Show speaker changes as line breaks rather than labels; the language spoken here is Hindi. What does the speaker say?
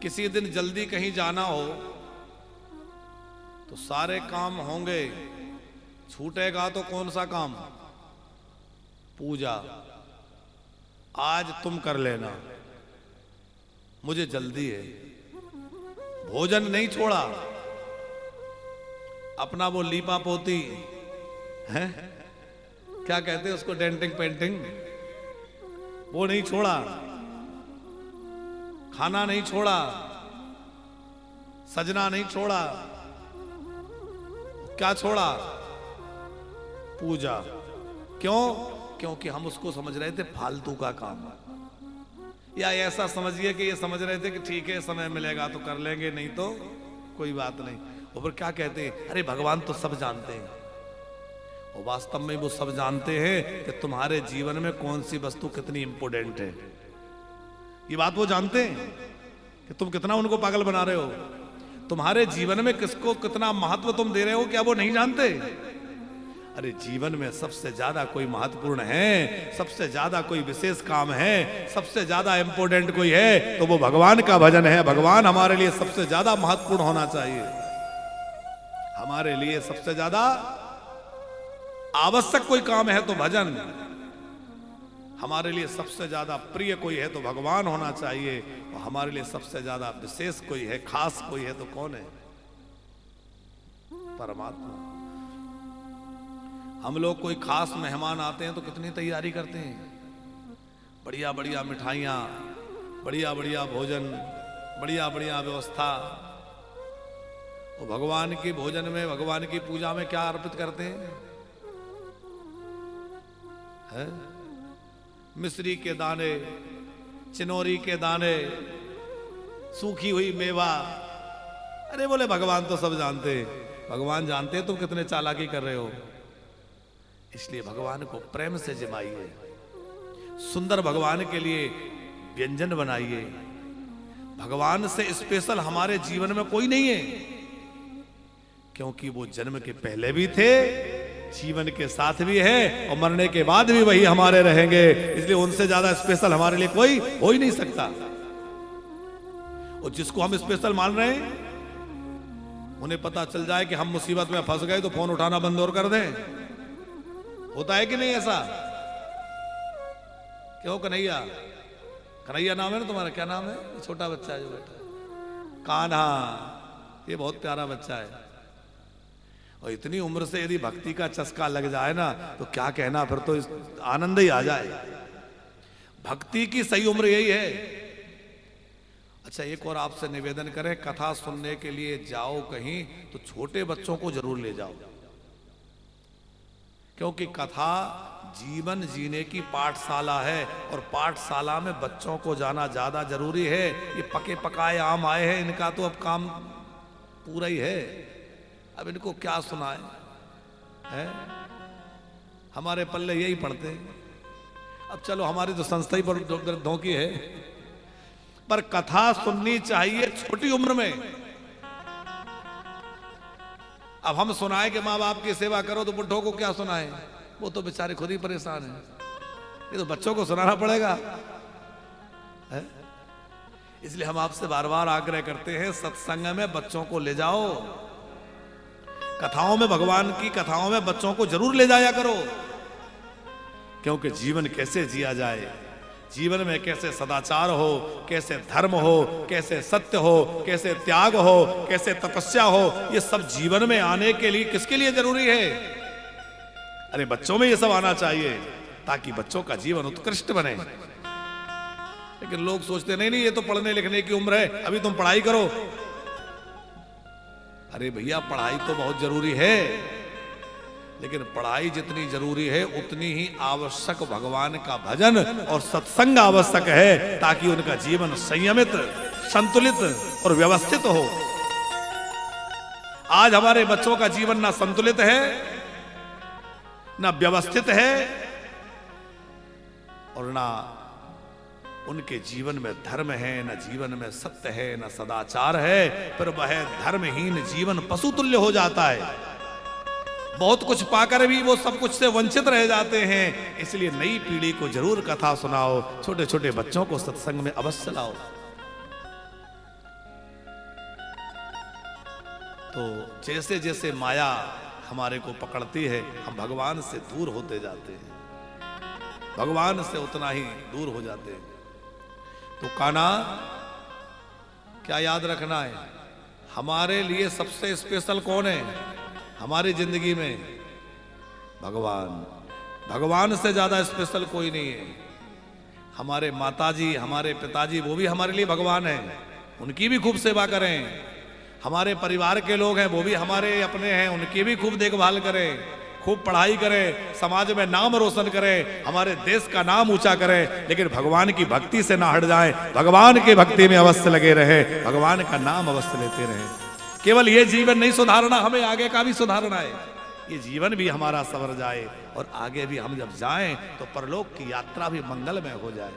किसी दिन जल्दी कहीं जाना हो तो सारे काम होंगे, छूटेगा तो कौन सा काम? पूजा। आज तुम कर लेना, मुझे जल्दी है। भोजन नहीं छोड़ा, अपना वो लीपा पोती है, क्या कहते हैं उसको, डेंटिंग पेंटिंग, वो नहीं छोड़ा। खाना नहीं छोड़ा, सजना नहीं छोड़ा। क्या छोड़ा? पूजा। क्यों? क्योंकि हम उसको समझ रहे थे फालतू का काम, या ऐसा समझिए कि ये समझ रहे थे कि ठीक है समय मिलेगा तो कर लेंगे, नहीं तो कोई बात नहीं। और क्या कहते हैं, अरे भगवान तो सब जानते हैं। और वास्तव में वो सब जानते हैं कि तुम्हारे जीवन में कौन सी वस्तु कितनी इंपॉर्टेंट है। ये बात वो जानते हैं कि तुम कितना उनको पागल बना रहे हो। तुम्हारे जीवन में किसको कितना महत्व तुम दे रहे हो, क्या वो नहीं जानते? अरे जीवन में सबसे ज्यादा कोई महत्वपूर्ण है, सबसे ज्यादा कोई विशेष काम है, सबसे ज्यादा इंपॉर्टेंट कोई है तो वो भगवान का भजन है। भगवान हमारे लिए सबसे ज्यादा महत्वपूर्ण होना चाहिए। हमारे लिए सबसे ज्यादा आवश्यक कोई काम है तो भजन, हमारे लिए सबसे ज्यादा प्रिय कोई है तो भगवान होना चाहिए। और हमारे लिए सबसे ज्यादा विशेष कोई है, खास कोई है तो कौन है? परमात्मा। हम लोग कोई खास मेहमान आते हैं तो कितनी तैयारी करते हैं, बढ़िया बढ़िया मिठाइयाँ, बढ़िया बढ़िया भोजन, बढ़िया बढ़िया व्यवस्था। और भगवान के भोजन में, भगवान की पूजा में क्या अर्पित करते हैं? है? मिश्री के दाने, चिनोरी के दाने, सूखी हुई मेवा। अरे बोले भगवान तो सब जानते हैं। भगवान जानते हैं तुम कितने चालाकी कर रहे हो। इसलिए भगवान को प्रेम से जमाइए, सुंदर भगवान के लिए व्यंजन बनाइए। भगवान से स्पेशल हमारे जीवन में कोई नहीं है, क्योंकि वो जन्म के पहले भी थे, जीवन के साथ भी है और मरने के बाद भी वही हमारे रहेंगे। इसलिए उनसे ज्यादा स्पेशल हमारे लिए कोई हो ही नहीं सकता। और जिसको हम स्पेशल मान रहे हैं, उन्हें पता चल जाए कि हम मुसीबत में फंस गए तो फोन उठाना बंद और कर दें। होता है कि नहीं ऐसा? क्यों कन्हैया? कन्हैया नाम है ना तुम्हारा? क्या नाम है? छोटा बच्चा है जो बेटा, कान्हा। ये बहुत प्यारा बच्चा है। और इतनी उम्र से यदि भक्ति का चस्का लग जाए ना तो क्या कहना, फिर तो आनंद ही आ जाए। भक्ति की सही उम्र यही है। अच्छा, एक और आपसे निवेदन करें, कथा सुनने के लिए जाओ कहीं तो छोटे बच्चों को जरूर ले जाओ, क्योंकि कथा जीवन जीने की पाठशाला है और पाठशाला में बच्चों को जाना ज्यादा जरूरी है। ये पके पकाए आम आए हैं, इनका तो अब काम पूरा ही है। अब इनको क्या सुनाए है? हमारे पल्ले यही पढ़ते हैं। अब चलो हमारी तो संस्था ही पर धोखी है, पर कथा सुननी चाहिए छोटी उम्र में। अब हम सुनाए कि माँ बाप की सेवा करो तो बुढ़ों को क्या सुनाए? वो तो बेचारे खुद ही परेशान हैं। ये तो बच्चों को सुनाना पड़ेगा है? इसलिए हम आपसे बार बार आग्रह करते हैं, सत्संग में बच्चों को ले जाओ, कथाओं में, भगवान की कथाओं में बच्चों को जरूर ले जाया करो। क्योंकि जीवन कैसे जिया जाए, जीवन में कैसे सदाचार हो, कैसे धर्म हो, कैसे सत्य हो, कैसे त्याग हो, कैसे तपस्या हो, ये सब जीवन में आने के लिए किसके लिए जरूरी है? अरे बच्चों में ये सब आना चाहिए ताकि बच्चों का जीवन उत्कृष्ट बने। लेकिन लोग सोचते नहीं नहीं ये तो पढ़ने लिखने की उम्र है, अभी तुम पढ़ाई करो। अरे भैया पढ़ाई तो बहुत जरूरी है, लेकिन पढ़ाई जितनी जरूरी है उतनी ही आवश्यक भगवान का भजन और सत्संग आवश्यक है, ताकि उनका जीवन संयमित, संतुलित और व्यवस्थित हो। आज हमारे बच्चों का जीवन ना संतुलित है, ना व्यवस्थित है, और ना उनके जीवन में धर्म है, न जीवन में सत्य है, न सदाचार है। फिर वह धर्महीन जीवन पशु तुल्य हो जाता है। बहुत कुछ पाकर भी वो सब कुछ से वंचित रह जाते हैं। इसलिए नई पीढ़ी को जरूर कथा सुनाओ, छोटे छोटे बच्चों को सत्संग में अवश्य लाओ। तो जैसे जैसे माया हमारे को पकड़ती है, हम भगवान से दूर होते जाते हैं, भगवान से उतना ही दूर हो जाते हैं। तो कान्हा, क्या याद रखना है, हमारे लिए सबसे स्पेशल कौन है हमारी जिंदगी में? भगवान। भगवान से ज्यादा स्पेशल कोई नहीं है। हमारे माताजी, हमारे पिताजी, वो भी हमारे लिए भगवान है, उनकी भी खूब सेवा करें। हमारे परिवार के लोग हैं, वो भी हमारे अपने हैं, उनकी भी खूब देखभाल करें, खूब पढ़ाई करें, समाज में नाम रोशन करें, हमारे देश का नाम ऊंचा करें, लेकिन भगवान की भक्ति से ना हट जाएं, भगवान की भक्ति में अवश्य लगे रहे, भगवान का नाम अवश्य लेते रहे। केवल ये जीवन नहीं सुधारना, हमें आगे का भी सुधारना है। ये जीवन भी हमारा सवर जाए और आगे भी हम जब जाएं तो परलोक की यात्रा भी मंगलमय हो जाए।